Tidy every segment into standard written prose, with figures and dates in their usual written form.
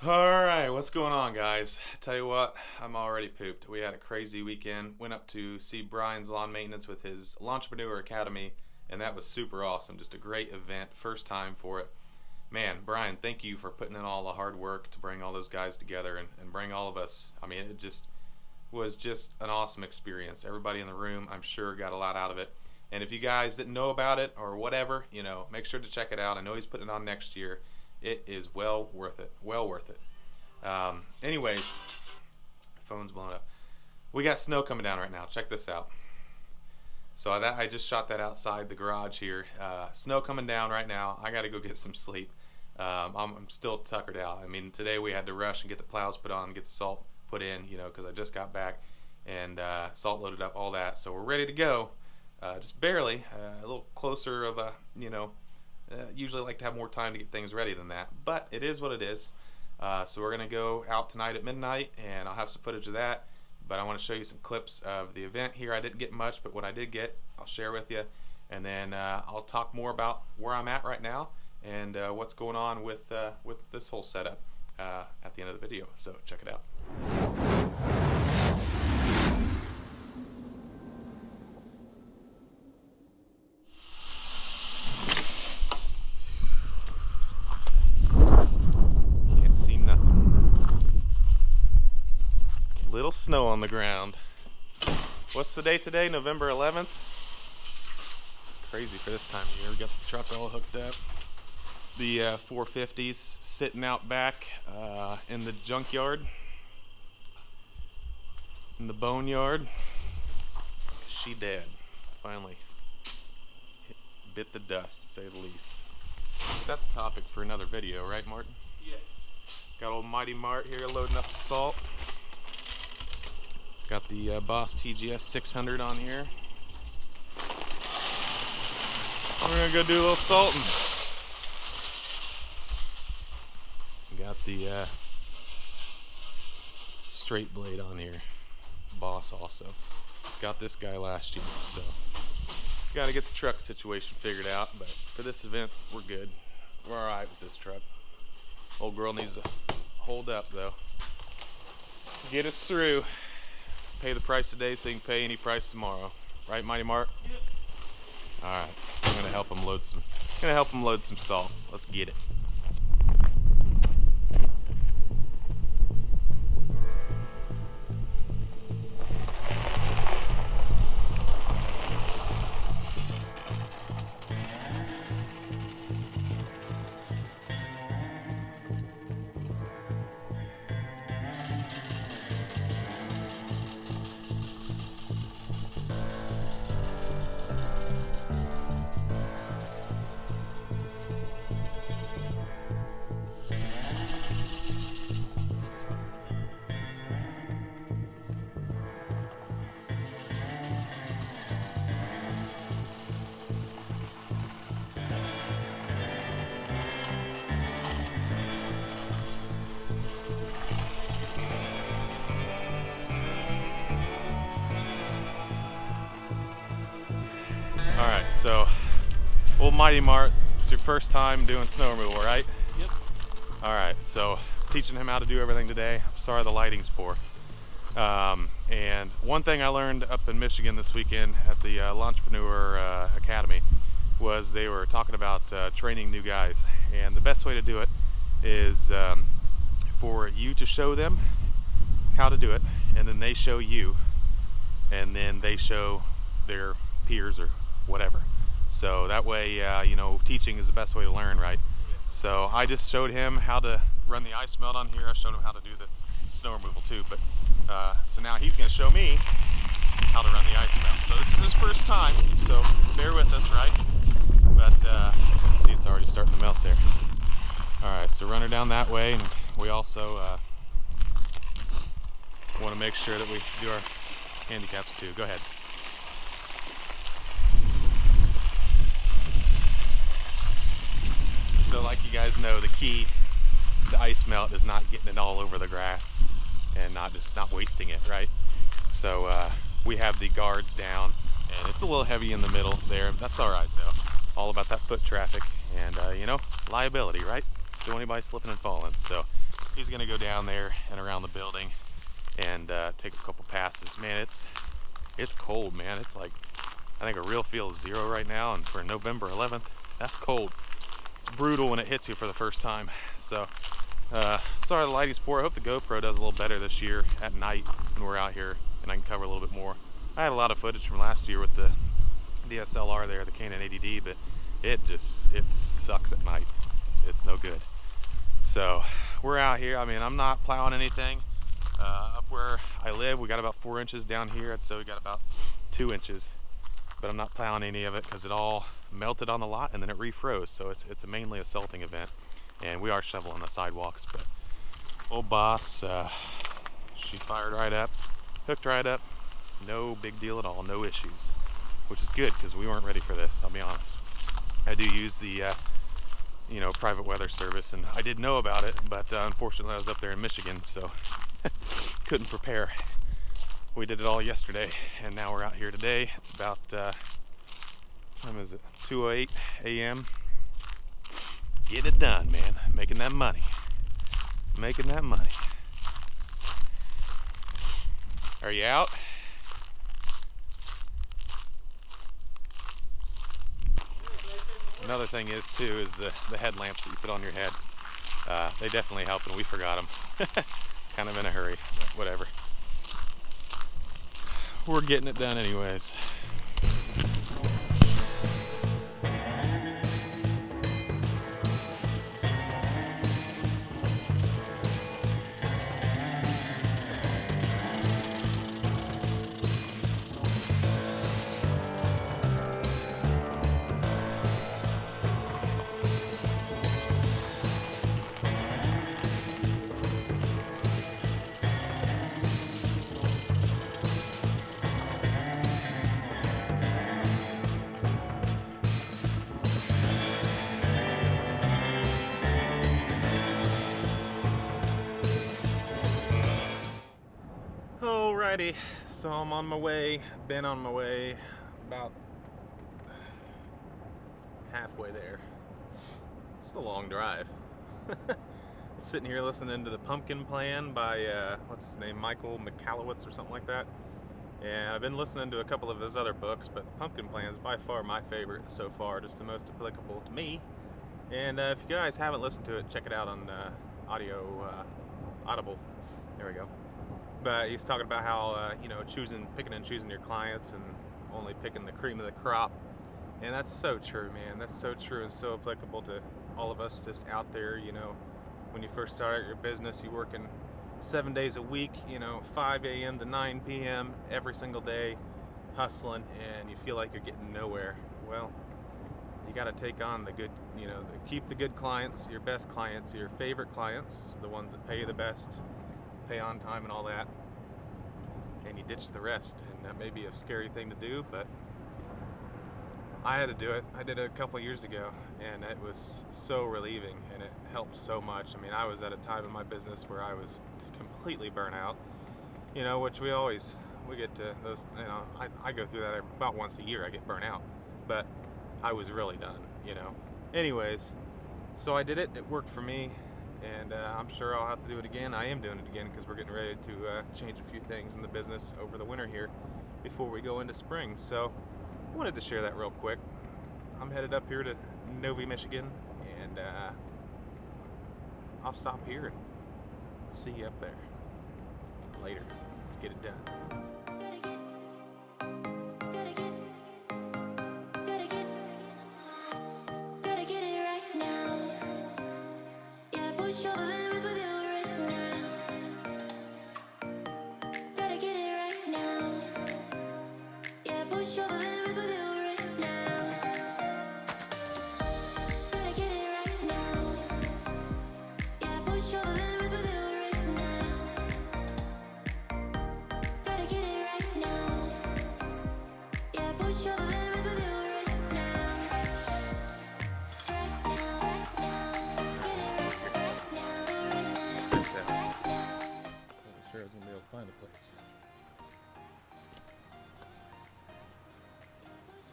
Alright, what's going on, guys? Tell you what, I'm already pooped. We had a crazy weekend. Went up to see Brian's lawn maintenance with his Lawntrepreneur Academy, and that was super awesome. Just a great event, first time for it. Man, Brian, thank you for putting in all the hard work to bring all those guys together and bring all of us. I mean, it just was just an awesome experience. Everybody in the room, I'm sure, got a lot out of it. And if you guys didn't know about it or whatever, make sure to check it out. I know he's putting it on next year. It is well worth it. Well worth it. Anyways, phone's blowing up. We got snow coming down right now. Check this out. So I just shot that outside the garage here. Snow coming down right now. I got to go get some sleep. I'm still tuckered out. I mean, today we had to rush and get the plows put on, get the salt put in, because I just got back and salt loaded up, all that. So we're ready to go. Just barely. A little closer of a, usually like to have more time to get things ready than that, but it is what it is. So we're gonna go out tonight at midnight, and I'll have some footage of that, but I want to show you some clips of the event here. I didn't get much, but what I did get I'll share with you, and then I'll talk more about where I'm at right now and what's going on with this whole setup at the end of the video. So check it out. Little snow on the ground. What's the date today? November 11th. Crazy for this time of year. We got the truck all hooked up. The 450s sitting out back in the junkyard, in the boneyard. She dead. Finally bit the dust, to say the least. That's a topic for another video, right, Martin? Yeah. Got old Mighty Mart here loading up the salt. Got the Boss TGS 600 on here. We're gonna go do a little salting. Got the straight blade on here. Boss also. Got this guy last year, so gotta get the truck situation figured out, but for this event we're good. We're alright with this truck. Old girl needs to hold up though. Get us through. Pay the price today so you can pay any price tomorrow. Right, Mighty Mark? Yep. Alright. I'm gonna help him load some salt. Let's get it. Alright, so old Mighty Mart, it's your first time doing snow removal, right? Yep. Alright, so teaching him how to do everything today. Sorry the lighting's poor. And one thing I learned up in Michigan this weekend at the Lawntrepreneur Academy was they were talking about training new guys. And the best way to do it is for you to show them how to do it, and then they show you, and then they show their peers or whatever. So that way, teaching is the best way to learn, right? Yeah. So I just showed him how to run the ice melt on here. I showed him how to do the snow removal too. But so now he's going to show me how to run the ice melt. So this is his first time, so bear with us, right? But see, it's already starting to melt there. All right, so run her down that way, and we also want to make sure that we do our handicaps too. Go ahead. So like you guys know, the key to ice melt is not getting it all over the grass and not wasting it, right? So we have the guards down, and it's a little heavy in the middle there. That's all right though. All about that foot traffic and liability, right? don't want anybody slipping and falling. So he's gonna go down there and around the building and take a couple passes. Man, it's cold, man. It's like, I think a real feel is 0 right now, and for November 11th, that's cold. It's brutal when it hits you for the first time. So sorry the lighting's poor. I hope the GoPro does a little better this year at night when we're out here and I can cover a little bit more. I had a lot of footage from last year with the DSLR there, the Canon 80D, but it sucks at night. It's no good. So we're out here. I mean, I'm not plowing anything. Up where I live, we got about 4 inches. Down here, I'd say we got about 2 inches. But I'm not plowing any of it because it all melted on the lot and then it refroze. So it's mainly a salting event. And we are shoveling the sidewalks, but old boss, she fired right up, hooked right up. No big deal at all, no issues, which is good because we weren't ready for this, I'll be honest. I do use the private weather service, and I did know about it, but unfortunately I was up there in Michigan, so couldn't prepare. We did it all yesterday, and now we're out here today. It's about, what time is it? 2:08 a.m. Getting it done, man. Making that money. Making that money. Are you out? Another thing is too is the headlamps that you put on your head. They definitely help, and we forgot them. Kind of in a hurry, but whatever. We're getting it done anyways. Alrighty, so I'm on my way, been on my way, about halfway there. It's a long drive. Sitting here listening to The Pumpkin Plan by, what's his name, Michael Michalowicz or something like that. And I've been listening to a couple of his other books, but The Pumpkin Plan is by far my favorite so far, just the most applicable to me. And if you guys haven't listened to it, check it out on Audible. There we go. But he's talking about how, picking and choosing your clients and only picking the cream of the crop. And that's so true, man. That's so true and so applicable to all of us just out there, when you first start your business, you're working 7 days a week, 5 a.m. to 9 p.m. every single day, hustling, and you feel like you're getting nowhere. Well, you got to take on the good, keep the good clients, your best clients, your favorite clients, the ones that pay you the best, pay on time and all that, and you ditch the rest. And that may be a scary thing to do, but I had to do it. I did it a couple years ago, and it was so relieving, and it helped so much. I mean, I was at a time in my business where I was completely burnt out, which we get to those, I go through that about once a year. I get burnt out, but I was really done, Anyways, so I did it. It worked for me. And I'm sure I'll have to do it again. I am doing it again because we're getting ready to change a few things in the business over the winter here before we go into spring. So I wanted to share that real quick. I'm headed up here to Novemeber, Michigan, and I'll stop here and see you up there later. Let's get it done.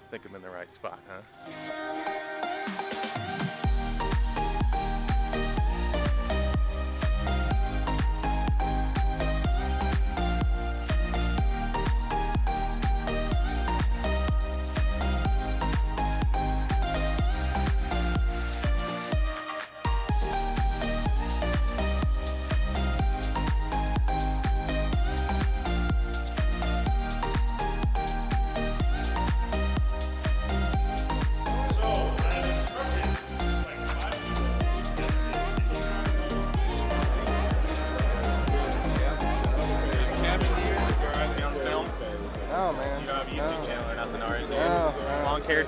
I think I'm in the right spot, huh?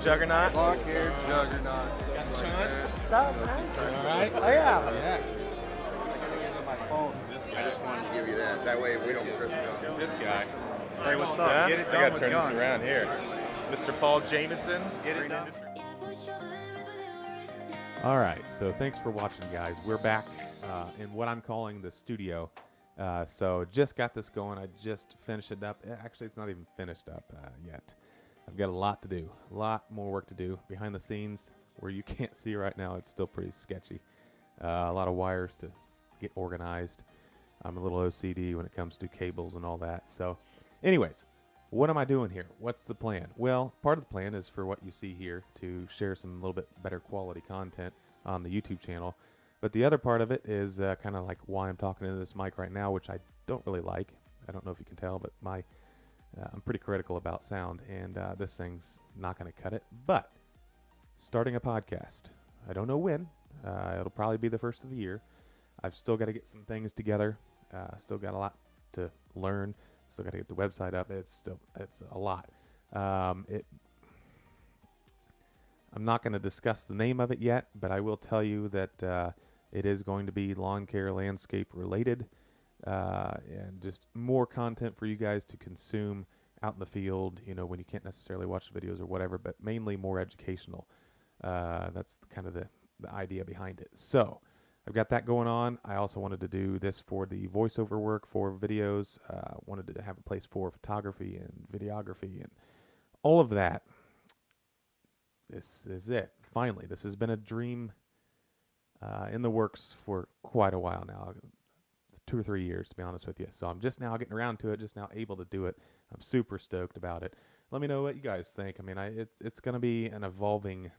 Juggernaut. Lawn care juggernaut. Got Sean. What's up, man? All right. Oh, yeah. Yeah. My phone. I just wanted to give you that. That way we don't Chris know. Who's this guy? Hey, what's up? Yeah? Get it I done gotta with turn Gunn. this around here. Mr. Paul Jameson. Get it done. All right, so thanks for watching, guys. We're back in what I'm calling the studio. So just got this going. I just finished it up. Actually, it's not even finished up yet. I've got a lot to do, a lot more work to do behind the scenes where you can't see right now. It's still pretty sketchy. A lot of wires to get organized. I'm a little OCD when it comes to cables and all that. So anyways, what am I doing here? What's the plan? Well, part of the plan is for what you see here to share some little bit better quality content on the YouTube channel. But the other part of it is kind of like why I'm talking into this mic right now, which I don't really like. I don't know if you can tell, but I'm pretty critical about sound, and this thing's not going to cut it. But starting a podcast, I don't know when. It'll probably be the first of the year. I've still got to get some things together. Still got a lot to learn. Still got to get the website up. It's a lot. I'm not going to discuss the name of it yet, but I will tell you that it is going to be lawn care, landscape related, and just more content for you guys to consume out in the field, you know, when you can't necessarily watch the videos or whatever, but mainly more educational. That's kind of the idea behind it. So I've got that going on. I also wanted to do this for the voiceover work for videos. Wanted to have a place for photography and videography and all of that. This is it. Finally, this has been a dream in the works for quite a while now, 2 or 3 years, to be honest with you. So I'm just now getting around to it, just now able to do it. I'm super stoked about it. Let me know what you guys think. I mean, it's going to be an evolving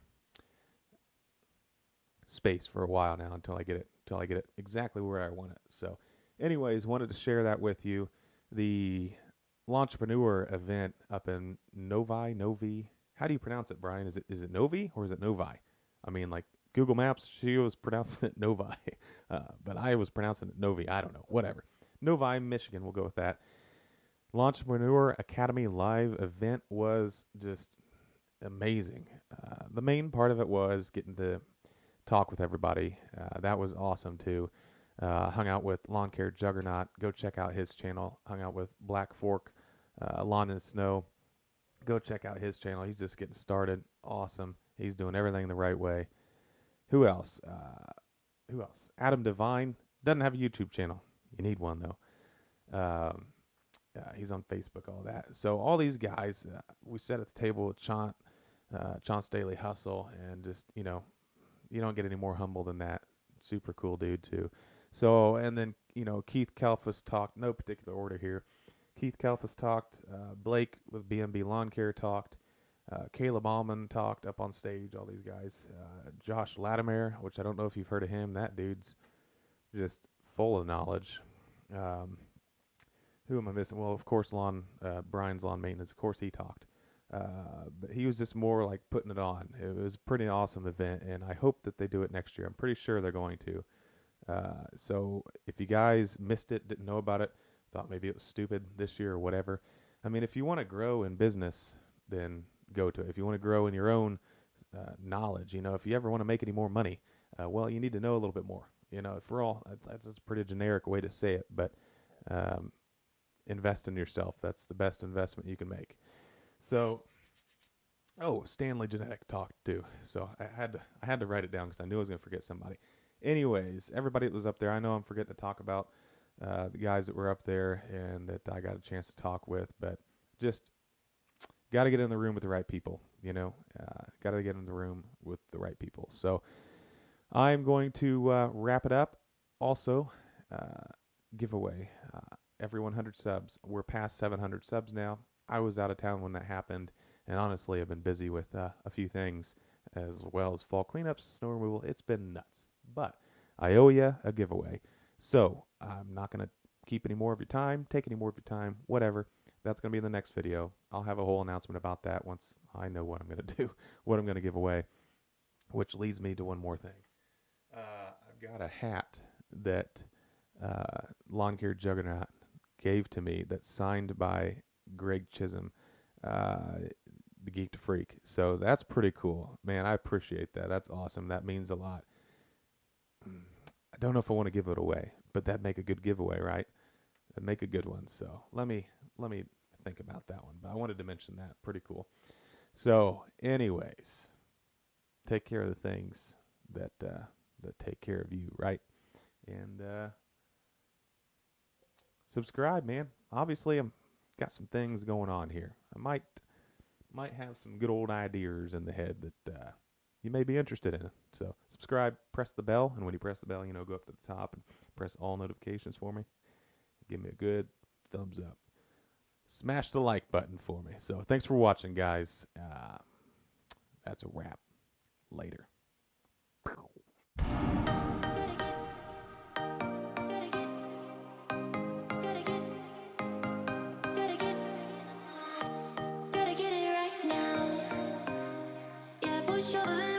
space for a while now until I get it exactly where I want it. So anyways, wanted to share that with you. The Lawntrepreneur event up in Novi. How do you pronounce it, Brian? Is it Novi or is it Novi? I mean, like Google Maps, she was pronouncing it Novi, but I was pronouncing it Novi. I don't know. Whatever. Novi, Michigan. We'll go with that. Lawntrepreneur Academy live event was just amazing. The main part of it was getting to talk with everybody. That was awesome too. Hung out with Lawn Care Juggernaut. Go check out his channel. Hung out with Black Fork Lawn and Snow. Go check out his channel. He's just getting started. Awesome. He's doing everything the right way. Who else? Adam Devine doesn't have a YouTube channel. You need one though. He's on Facebook, all that. So all these guys, we sat at the table with Chauncey Daily Hustle, and just, you know, you don't get any more humble than that. Super cool dude too. So, and then, you know, Keith Kalfas talked, no particular order here. Keith Kalfas talked, Blake with B&B Lawn Care talked, Caleb Allman talked up on stage, all these guys. Josh Latimer, which I don't know if you've heard of him. That dude's just full of knowledge. Who am I missing? Well, of course, Brian's Lawn Maintenance. Of course, he talked. But he was just more like putting it on. It was a pretty awesome event, and I hope that they do it next year. I'm pretty sure they're going to. So if you guys missed it, didn't know about it, thought maybe it was stupid this year or whatever, I mean, if you want to grow in business, then go to it. If you want to grow in your own knowledge, you know, if you ever want to make any more money, well, you need to know a little bit more. You know, if we're all, that's a pretty generic way to say it, but invest in yourself. That's the best investment you can make. So, Stanley Genetic talked too. So I had to write it down because I knew I was going to forget somebody. Anyways, everybody that was up there, I know I'm forgetting to talk about the guys that were up there and that I got a chance to talk with, but just got to get in the room with the right people, you know, got to get in the room with the right people. So I'm going to wrap it up. Also, giveaway, every 100 subs. We're past 700 subs now. I was out of town when that happened, and honestly, I've been busy with a few things, as well as fall cleanups, snow removal. It's been nuts, but I owe you a giveaway. So I'm not going to keep any more of your time, take any more of your time, whatever. That's going to be in the next video. I'll have a whole announcement about that once I know what I'm going to do, what I'm going to give away, which leads me to one more thing. I've got a hat that Lawn Care Juggernaut gave to me that's signed by Greg Chisholm. the Geek to Freak. So that's pretty cool. Man, I appreciate that. That's awesome. That means a lot. I don't know if I want to give it away, but that'd make a good giveaway, right? That'd make a good one. So let me think about that one. But I wanted to mention that. Pretty cool. So anyways, take care of the things that take care of you, right? And subscribe, man. Obviously, I'm got some things going on here. I might have some good old ideas in the head that you may be interested in. So subscribe, press the bell, and when you press the bell, go up to the top and press all notifications for me. Give me a good thumbs up. Smash the like button for me. So thanks for watching, guys. That's a wrap. Later. Push over the